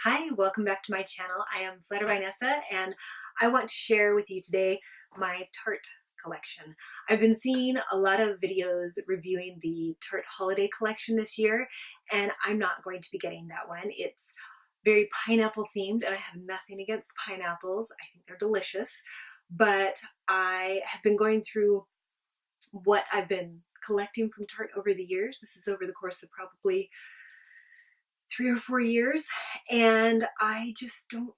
Hi, welcome back to my channel. I am Flirt by Nessa and I want to share with you today my Tarte collection. I've been seeing a lot of videos reviewing the Tarte holiday collection this year, and I'm not going to be getting that one. It's very pineapple themed and I have nothing against pineapples. I think they're delicious, but I have been going through what I've been collecting from Tarte over the years. This is over the course of probably 3 or 4 years, and I just don't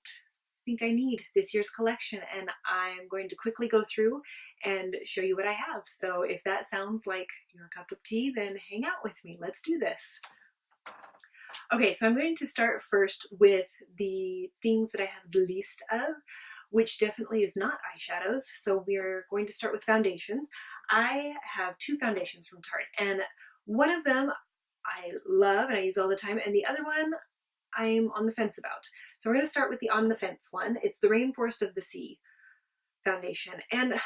think I need this year's collection, and I'm going to quickly go through and show you what I have. So if that sounds like your cup of tea, then hang out with me. Let's do this. Okay, so I'm going to start first with the things that I have the least of, which definitely is not eyeshadows. So we're going to start with foundations. I have two foundations from Tarte, and one of them I love and I use all the time, and the other one I'm on the fence about. So we're going to start with the on the fence one. It's the Rainforest of the Sea foundation, and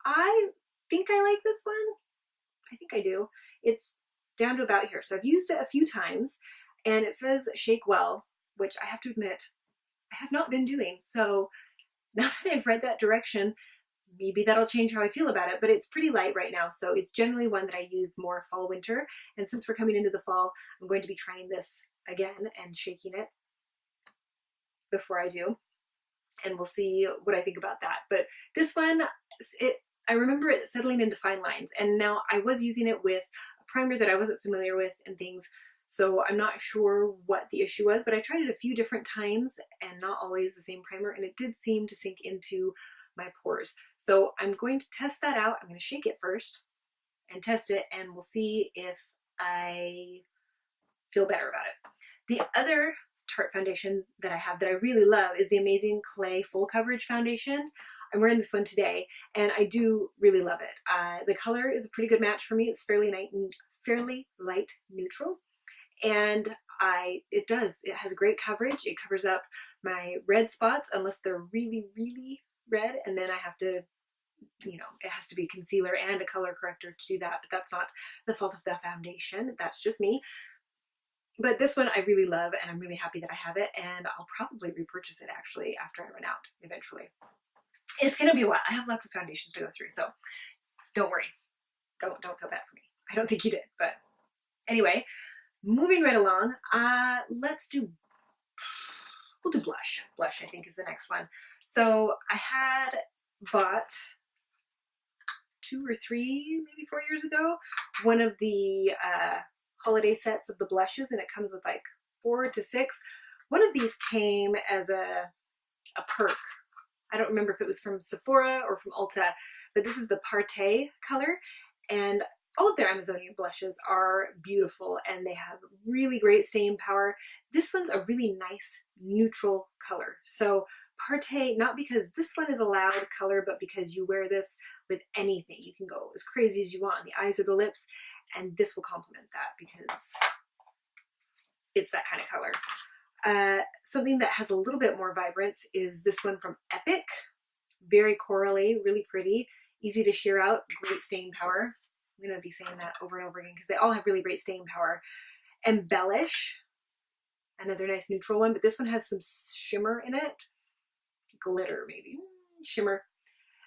I think I like this one. I think I do. It's down to about here. So I've used it a few times, and it says shake well, which I have to admit I have not been doing. So now that I've read that direction, maybe that'll change how I feel about it, but it's pretty light right now. So it's generally one that I use more fall winter. And since we're coming into the fall, I'm going to be trying this again and shaking it before I do. And we'll see what I think about that. But this one, I remember it settling into fine lines. And now I was using it with a primer that I wasn't familiar with and things. So I'm not sure what the issue was, but I tried it a few different times and not always the same primer. And it did seem to sink into my pores. So I'm going to test that out. I'm going to shake it first and test it, and we'll see if I feel better about it. The other Tarte foundation that I have that I really love is the Amazing Clay Full Coverage Foundation. I'm wearing this one today, and I do really love it. The color is a pretty good match for me. It's fairly light neutral, and it has great coverage. It covers up my red spots unless they're really, really red, and then I have to, it has to be concealer and a color corrector to do that, but that's not the fault of the foundation. That's just me. But this one I really love, and I'm really happy that I have it, and I'll probably repurchase it actually after I run out eventually. It's gonna be a while. I have lots of foundations to go through, so don't worry. Don't feel bad for me. I don't think you did, but anyway, moving right along, we'll do blush. Blush, I think, is the next one. So I had bought 2 or 3, maybe 4 years ago, one of the holiday sets of the blushes, and it comes with like 4 to 6. One of these came as a perk. I don't remember if it was from Sephora or from Ulta, but this is the Tarte color, and all of their Amazonian blushes are beautiful and they have really great staying power. This one's a really nice neutral color. So Tarte, not because this one is a loud color, but because you wear this with anything. You can go as crazy as you want on the eyes or the lips, and this will complement that because it's that kind of color. Something that has a little bit more vibrance is this one from Epic. Very corally, really pretty, easy to sheer out, great staying power. I'm going to be saying that over and over again because they all have really great staying power. Embellish, another nice neutral one, but this one has some shimmer in it. Glitter, maybe. Shimmer.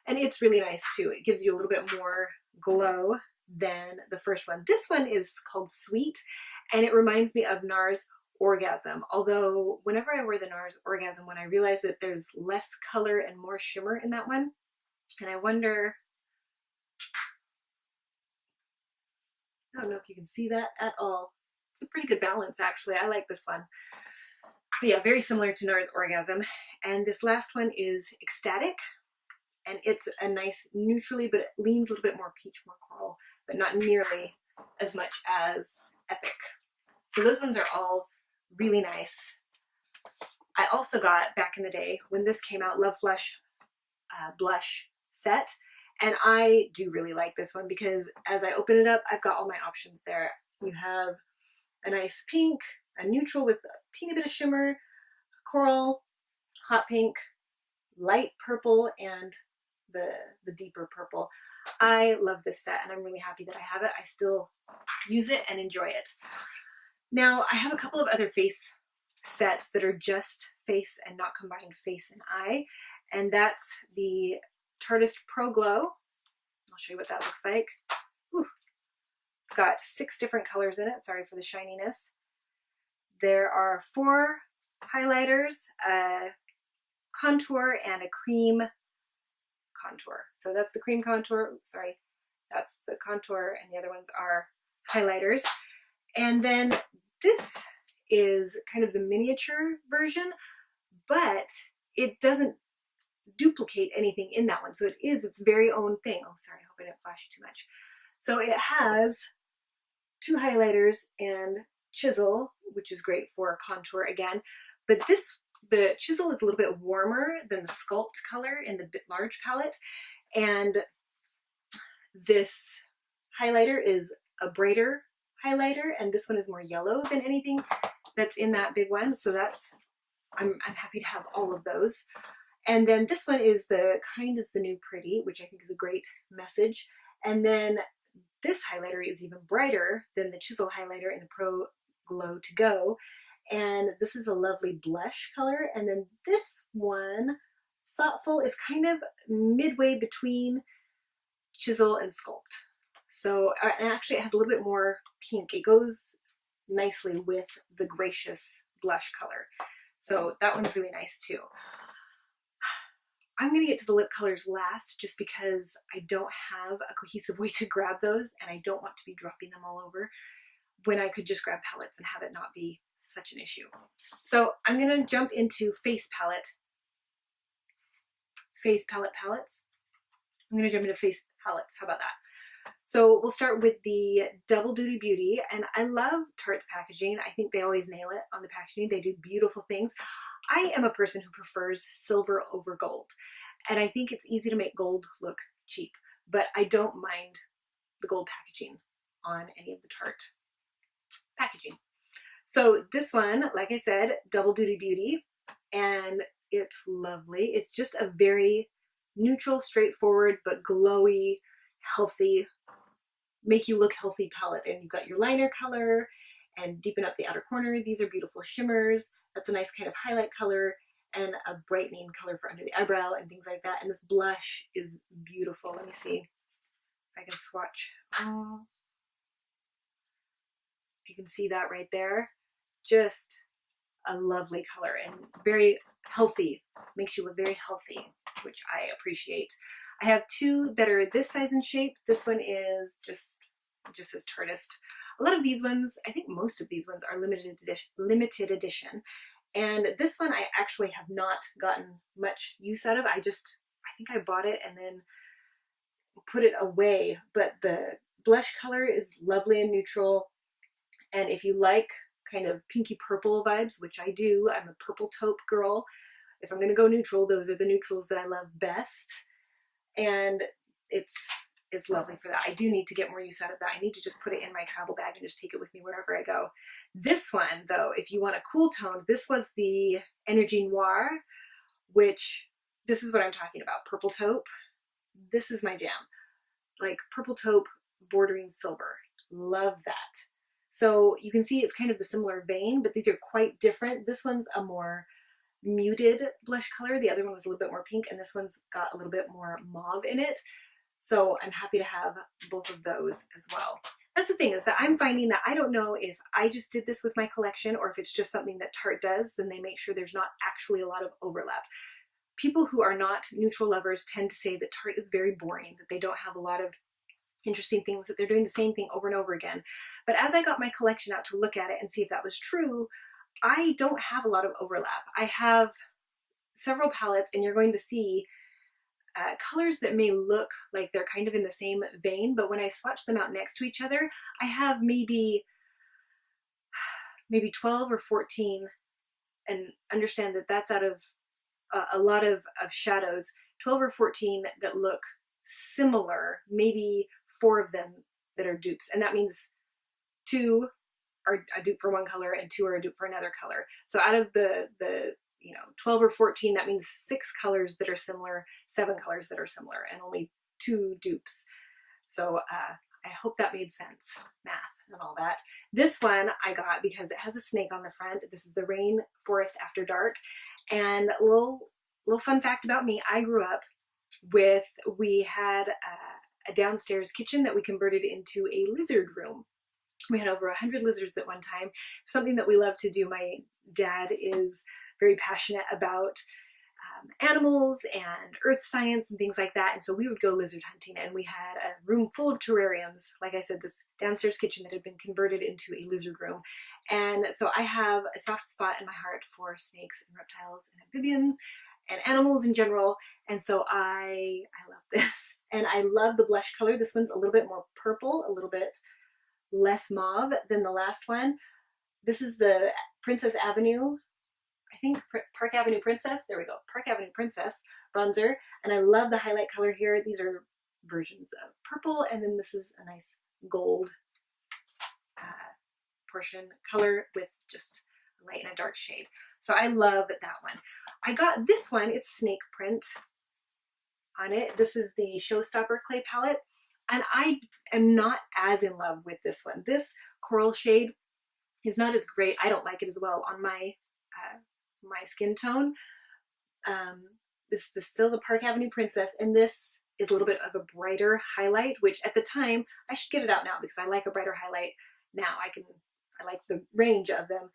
And it's really nice too. It gives you a little bit more glow than the first one. This one is called Sweet, and it reminds me of NARS Orgasm. Although whenever I wear the NARS Orgasm one, I realize that there's less color and more shimmer in that one. And I wonder, I don't know if you can see that at all. It's a pretty good balance, actually. I like this one. But yeah, very similar to NARS Orgasm. And this last one is Ecstatic. And it's a nice neutrally, but it leans a little bit more peach, more coral, but not nearly as much as Epic. So those ones are all really nice. I also got, back in the day, when this came out, Love Flush blush set. And I do really like this one because as I open it up, I've got all my options there. You have a nice pink, a neutral with a teeny bit of shimmer, coral, hot pink, light purple, and the deeper purple. I love this set and I'm really happy that I have it. I still use it and enjoy it. Now I have a couple of other face sets that are just face and not combined face and eye. And that's the Tarteist Pro Glow. I'll show you what that looks like. Ooh. It's got 6 different colors in it. Sorry for the shininess. There are 4 highlighters, a contour, and a cream contour. So that's the cream contour. Sorry, that's the contour, and the other ones are highlighters. And then this is kind of the miniature version, but it doesn't duplicate anything in that one. So it is its very own thing. Oh, sorry, I hope I didn't flash you too much. So it has 2 highlighters and chisel, which is great for contour again. But the chisel is a little bit warmer than the Sculpt color in the large palette. And this highlighter is a brighter highlighter, and this one is more yellow than anything that's in that big one. So that's, I'm happy to have all of those. And then this one is the Kind is the New Pretty, which I think is a great message. And then this highlighter is even brighter than the chisel highlighter in the Pro Glow To Go. And this is a lovely blush color. And then this one, Thoughtful, is kind of midway between chisel and Sculpt. So, and actually it has a little bit more pink. It goes nicely with the Gracious blush color. So that one's really nice too. I'm going to get to the lip colors last just because I don't have a cohesive way to grab those, and I don't want to be dropping them all over when I could just grab palettes and have it not be such an issue. So I'm going to jump into face palettes. I'm going to jump into face palettes. How about that? So we'll start with the Double Duty Beauty, and I love Tarte's packaging. I think they always nail it on the packaging. They do beautiful things. I am a person who prefers silver over gold, and I think it's easy to make gold look cheap, but I don't mind the gold packaging on any of the Tarte packaging. So this one, like I said, Double Duty Beauty, and it's lovely. It's just a very neutral, straightforward, but glowy, healthy, make you look healthy palette. And you've got your liner color and deepen up the outer corner. These are beautiful shimmers. That's a nice kind of highlight color and a brightening color for under the eyebrow and things like that. And this blush is beautiful. Let me see if I can swatch. Oh, if you can see that right there, just a lovely color and very healthy. Makes you look very healthy, which I appreciate. I have 2 that are this size and shape. This one is just says Tarteist. A lot of these ones, I think most of these ones are limited edition. And this one I actually have not gotten much use out of. I think I bought it and then put it away. But the blush color is lovely and neutral. And if you like kind of pinky purple vibes, which I do, I'm a purple taupe girl. If I'm going to go neutral, those are the neutrals that I love best. And it's lovely for that. I do need to get more use out of that. I need to just put it in my travel bag and just take it with me wherever I go. This one, though, if you want a cool tone, this was the Energy Noir, which this is what I'm talking about. Purple taupe. This is my jam. Like purple taupe bordering silver. Love that. So you can see it's kind of the similar vein, but these are quite different. This one's a more muted blush color. The other one was a little bit more pink, and this one's got a little bit more mauve in it. So I'm happy to have both of those as well. That's the thing, is that I'm finding that I don't know if I just did this with my collection or if it's just something that Tarte does, then they make sure there's not actually a lot of overlap. People who are not neutral lovers tend to say that Tarte is very boring, that they don't have a lot of interesting things, that they're doing the same thing over and over again. But as I got my collection out to look at it and see if that was true, I don't have a lot of overlap. I have several palettes, and you're going to see colors that may look like they're kind of in the same vein, but when I swatch them out next to each other, I have maybe 12 or 14, and understand that that's out of a lot of shadows, 12 or 14 that look similar, maybe 4 of them that are dupes. And that means 2 are a dupe for one color and 2 are a dupe for another color. So out of the 12 or 14, that means 6 colors that are similar, 7 colors that are similar, and only 2 dupes. So I hope that made sense. Math. and all that. This one I got because it has a snake on the front. This is the Rain Forest After Dark. And a little fun fact about me, I grew up with, we had a downstairs kitchen that we converted into a lizard room. We had over 100 lizards at one time, something that we love to do. My dad is very passionate about animals and earth science and things like that, and so we would go lizard hunting, and we had a room full of terrariums, like I said, this downstairs kitchen that had been converted into a lizard room. And so I have a soft spot in my heart for snakes and reptiles and amphibians and animals in general, and so I love this. And I love the blush color. This one's a little bit more purple, a little bit less mauve than the last one. This is the Princess Avenue, I think Park Avenue Princess, there we go, Park Avenue Princess bronzer, and I love the highlight color here. These are versions of purple, and then this is a nice gold portion color with just a light and a dark shade. So I love that one. I got this one, it's snake print on it. This is the Showstopper clay palette, and I am not as in love with this one. This coral shade is not as great. I don't like it as well on my my skin tone. This is still the Park Avenue Princess, and this is a little bit of a brighter highlight, which at the time, I should get it out now because I like a brighter highlight now. I like the range of them.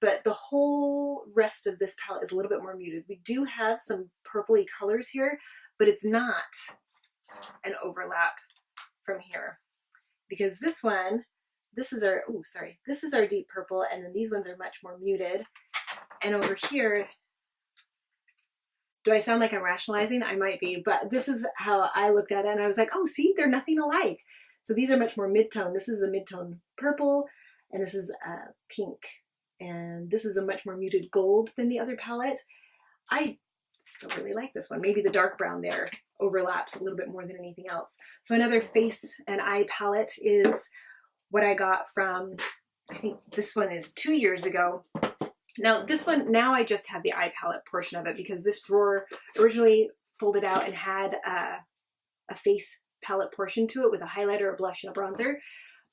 But the whole rest of this palette is a little bit more muted. We do have some purpley colors here, but it's not an overlap from here, because this one, this is our, oh, sorry, this is our deep purple, and then these ones are much more muted. And over here, do I sound like I'm rationalizing? I might be, but this is how I looked at it, and I was like, oh, see, they're nothing alike. So these are much more mid-tone. This is a mid-tone purple, and this is pink, and this is a much more muted gold than the other palette. I still really like this one. Maybe the dark brown there overlaps a little bit more than anything else. So another face and eye palette is what I got from, I think this one is 2 years ago. Now this one, now I just have the eye palette portion of it because this drawer originally folded out and had a face palette portion to it with a highlighter, a blush, and a bronzer.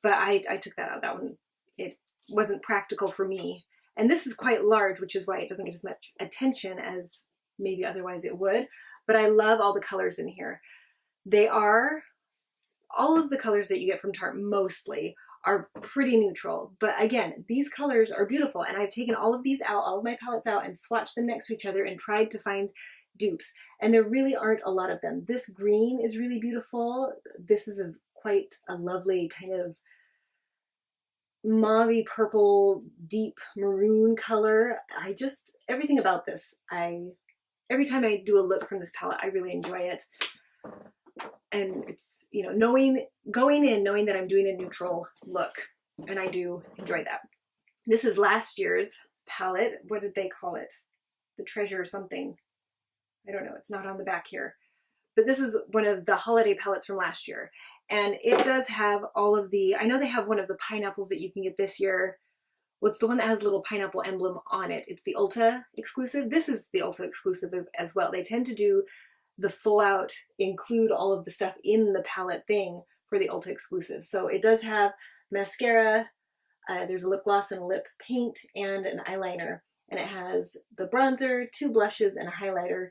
But I took that out. That one, it wasn't practical for me. And this is quite large, which is why it doesn't get as much attention as maybe otherwise it would. But I love all the colors in here. They are, all of the colors that you get from Tarte mostly are pretty neutral. But again, these colors are beautiful, and I've taken all of these out, all of my palettes out, and swatched them next to each other and tried to find dupes. And there really aren't a lot of them. This green is really beautiful. This is quite a lovely kind of mauve purple, deep maroon color. Everything about this, every time I do a look from this palette, I really enjoy it. And it's, you know, going in knowing that I'm doing a neutral look, and I do enjoy that. This is last year's palette. What did they call it? The Treasure or something. I don't know. It's not on the back here. But this is one of the holiday palettes from last year. And it does have all of the, I know they have one of the pineapples that you can get this year. What's the one that has a little pineapple emblem on it? It's the Ulta exclusive. This is the Ulta exclusive as well. They tend to do the full out, include all of the stuff in the palette thing for the Ulta exclusive. So it does have mascara, there's a lip gloss and a lip paint and an eyeliner. And it has the bronzer, 2 blushes, and a highlighter.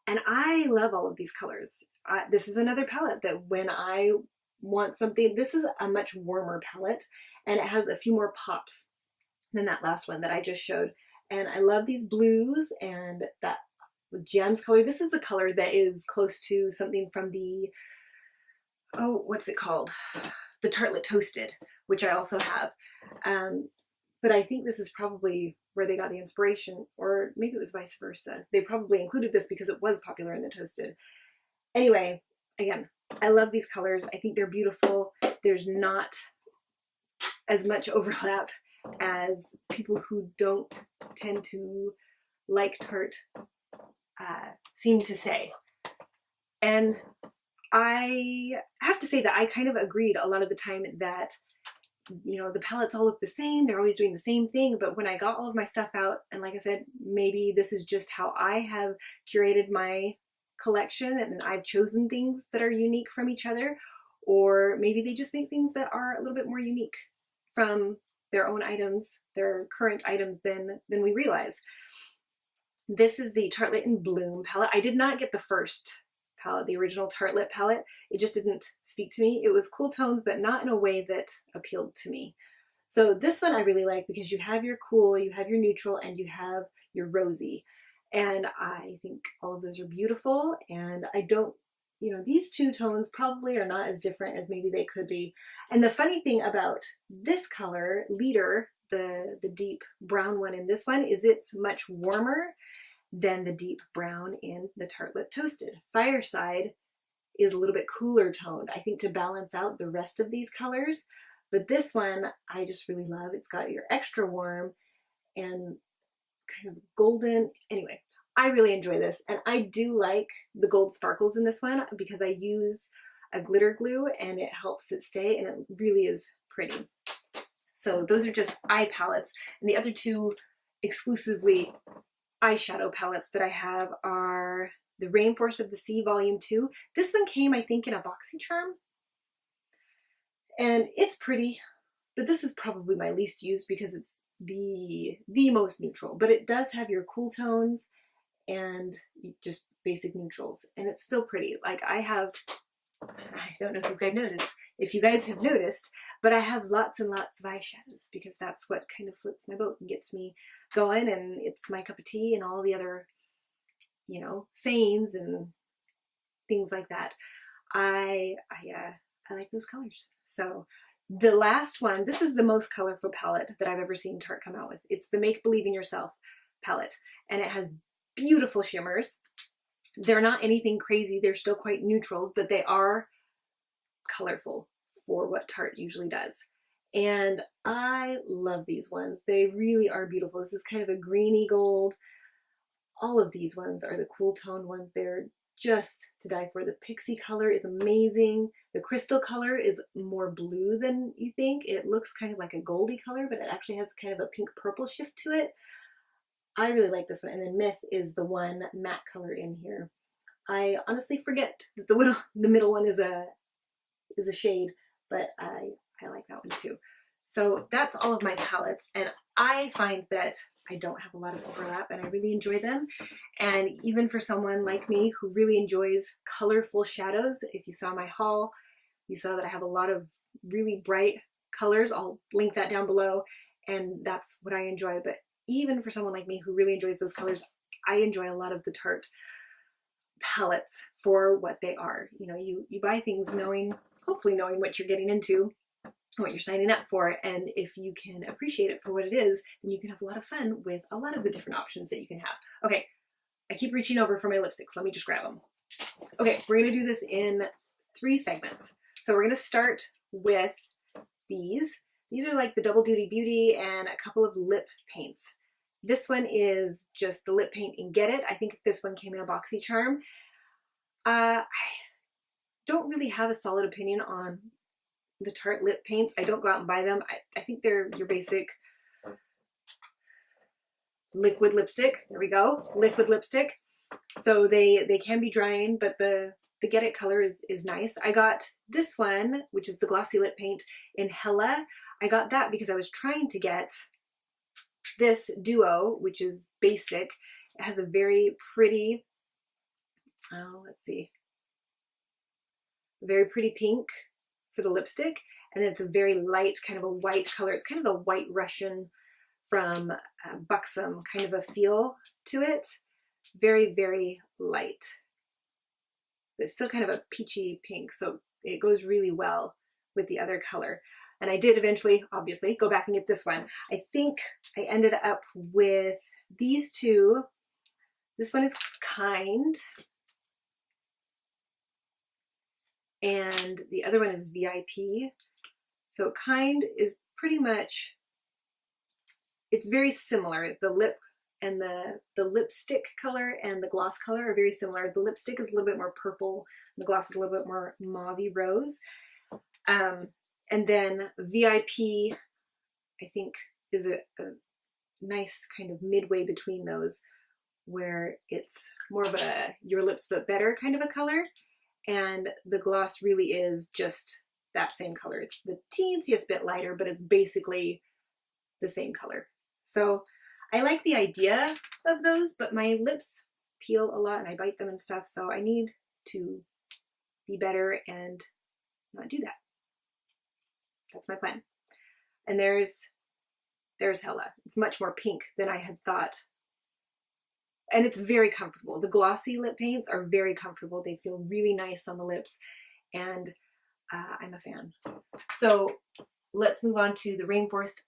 And I love all of these colors. This is another palette that when I want something, this is a much warmer palette, and it has a few more pops than that last one that I just showed. And I love these blues and that gems color. This is a color that is close to something from the, oh, what's it called? The Tartelette Toasted, which I also have. But I think this is probably where they got the inspiration, or maybe it was vice versa. They probably included this because it was popular in the Toasted. Anyway, again, I love these colors. I think they're beautiful. There's not as much overlap as people who don't tend to like Tarte seem to say. And I have to say that I kind of agreed a lot of the time that, you know, the palettes all look the same. They're always doing the same thing. But when I got all of my stuff out, and like I said, maybe this is just how I have curated my collection and I've chosen things that are unique from each other, or maybe they just make things that are a little bit more unique from their own items, their current items than we realize. This is the Tartelette in Bloom palette. I did not get the first palette, the original Tartelette palette. It just didn't speak to me. It was cool tones, but not in a way that appealed to me. So this one I really like because you have your cool, you have your neutral, and you have your rosy. And I think all of those are beautiful, and I don't, you know, these two tones probably are not as different as maybe they could be. And the funny thing about this color, Leader, the deep brown one in this one, is it's much warmer than the deep brown in the Tartelette Toasted. Fireside is a little bit cooler toned, I think, to balance out the rest of these colors. But this one I just really love. It's got your extra warm and kind of golden. Anyway, I really enjoy this, and I do like the gold sparkles in this one because I use a glitter glue and it helps it stay, and it really is pretty. So those are just eye palettes, and the other two exclusively eyeshadow palettes that I have are the Rainforest of the Sea Volume 2. This one came, I think, in a BoxyCharm, and it's pretty, but this is probably my least used because it's the most neutral, but it does have your cool tones and just basic neutrals, and it's still pretty. Like I don't know if you guys have noticed, but I have lots and lots of eyeshadows because that's what kind of floats my boat and gets me going, and it's my cup of tea, and all the other, you know, sayings and things like that. I like those colors. So the last one, this is the most colorful palette that I've ever seen Tarte come out with. It's the Make Believe in Yourself palette, and it has beautiful shimmers. They're not anything crazy. They're still quite neutrals, but they are colorful for what Tarte usually does. And I love these ones. They really are beautiful. This is kind of a greeny gold. All of these ones are the cool toned ones. They're just to die for. The pixie color is amazing. The crystal color is more blue than you think. It looks kind of like a goldy color, but it actually has kind of a pink purple shift to it. I really like this one. And then Myth is the one matte color in here. I honestly forget that the middle one is a shade, but I like that one too. So that's all of my palettes, and I find that I don't have a lot of overlap, and I really enjoy them. And even for someone like me who really enjoys colorful shadows, if you saw my haul, you saw that I have a lot of really bright colors. I'll link that down below, and that's what I enjoy. But even for someone like me who really enjoys those colors, I enjoy a lot of the Tarte palettes for what they are. You know, you buy things hopefully knowing what you're getting into, what you're signing up for, and if you can appreciate it for what it is, then you can have a lot of fun with a lot of the different options that you can have. Okay, I keep reaching over for my lipsticks. Let me just grab them. Okay, we're gonna do this in 3 segments. So we're gonna start with these. These are like the Double Duty Beauty and a couple of lip paints. This one is just the lip paint in Get It. I think this one came in a BoxyCharm. I don't really have a solid opinion on the Tarte lip paints. I don't go out and buy them. I think they're your basic liquid lipstick. There we go, liquid lipstick. So they can be drying, but the Get It color is nice. I got this one, which is the glossy lip paint in Hella. I got that because I was trying to get this duo, which is basic. It has a very pretty, let's see, very pretty pink for the lipstick, and then it's a very light kind of a white color. It's kind of a white Russian from Buxom kind of a feel to it. Very, very light. It's still kind of a peachy pink, so it goes really well with the other color. And I did eventually, obviously, go back and get this one. I think I ended up with these two. This one is Kind, and the other one is VIP. So Kind is pretty much, it's very similar. The lip and the lipstick color and the gloss color are very similar. The lipstick is a little bit more purple, and the gloss is a little bit more mauve-y rose. And then VIP, I think, is a nice kind of midway between those, where it's more of a your lips but better kind of a color, and the gloss really is just that same color. It's the teensiest bit lighter, but it's basically the same color. So I like the idea of those, but my lips peel a lot and I bite them and stuff, so I need to be better and not do that. That's my plan. And there's Hella. It's much more pink than I had thought. And it's very comfortable. The glossy lip paints are very comfortable. They feel really nice on the lips, and I'm a fan. So let's move on to the Rainforest.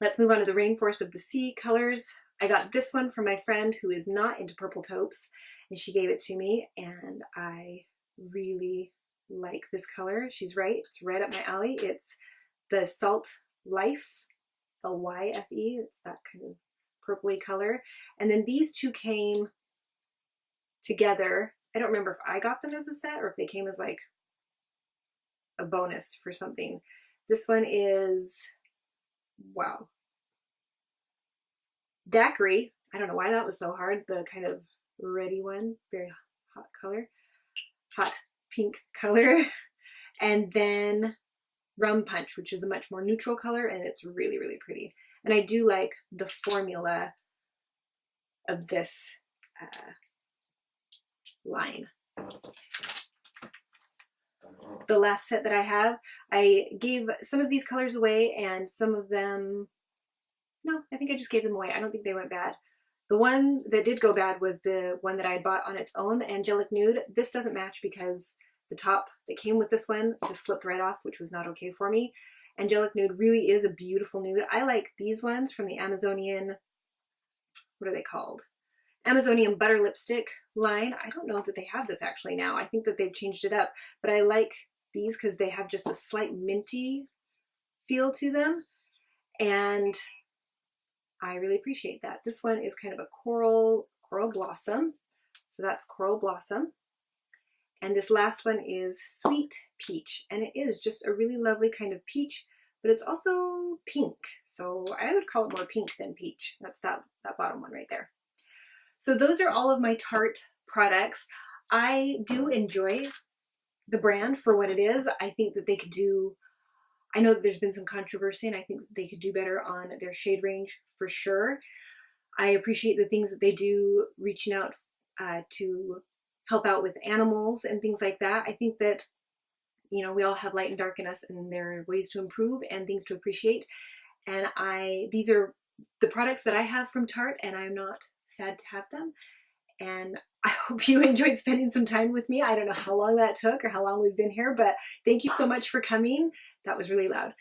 Let's move on to the Rainforest of the Sea colors. I got this one from my friend who is not into purple taupes, and she gave it to me, and I really like this color. She's right. It's right up my alley. It's the Salt Life, L-Y-F-E. It's that kind of purpley color. And then these two came together. I don't remember if I got them as a set or if they came as like a bonus for something. This one is, wow, Daiquiri. I don't know why that was so hard. The kind of reddy one, very hot color, hot pink color. And then Rum Punch, which is a much more neutral color, and it's really, really pretty. And I do like the formula of this line. The last set that I have, I gave some of these colors away, and some of them, no, I think I just gave them away. I don't think they went bad. The one that did go bad was the one that I bought on its own, the Angelic Nude. This doesn't match because the top that came with this one just slipped right off, which was not okay for me. Angelic Nude really is a beautiful nude. I like these ones from the Amazonian, what are they called? Amazonian Butter Lipstick line. I don't know that they have this actually now. I think that they've changed it up, but I like these because they have just a slight minty feel to them, and I really appreciate that. This one is kind of a coral blossom. So that's Coral Blossom. And this last one is Sweet Peach, and it is just a really lovely kind of peach, but it's also pink. So I would call it more pink than peach. That's that bottom one right there. So those are all of my Tarte products. I do enjoy the brand for what it is. I think that they could do, I know that there's been some controversy, and I think they could do better on their shade range for sure. I appreciate the things that they do, reaching out to help out with animals and things like that. I think that, you know, we all have light and dark in us, and there are ways to improve and things to appreciate. And these are the products that I have from Tarte, and I'm not sad to have them. And I hope you enjoyed spending some time with me. I don't know how long that took or how long we've been here, but thank you so much for coming. That was really loud.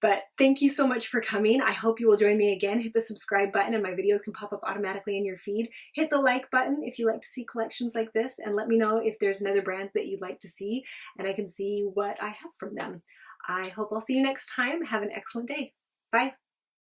But thank you so much for coming. I hope you will join me again. Hit the subscribe button and my videos can pop up automatically in your feed. Hit the like button if you like to see collections like this, and let me know if there's another brand that you'd like to see, and I can see what I have from them. I hope I'll see you next time. Have an excellent day. Bye.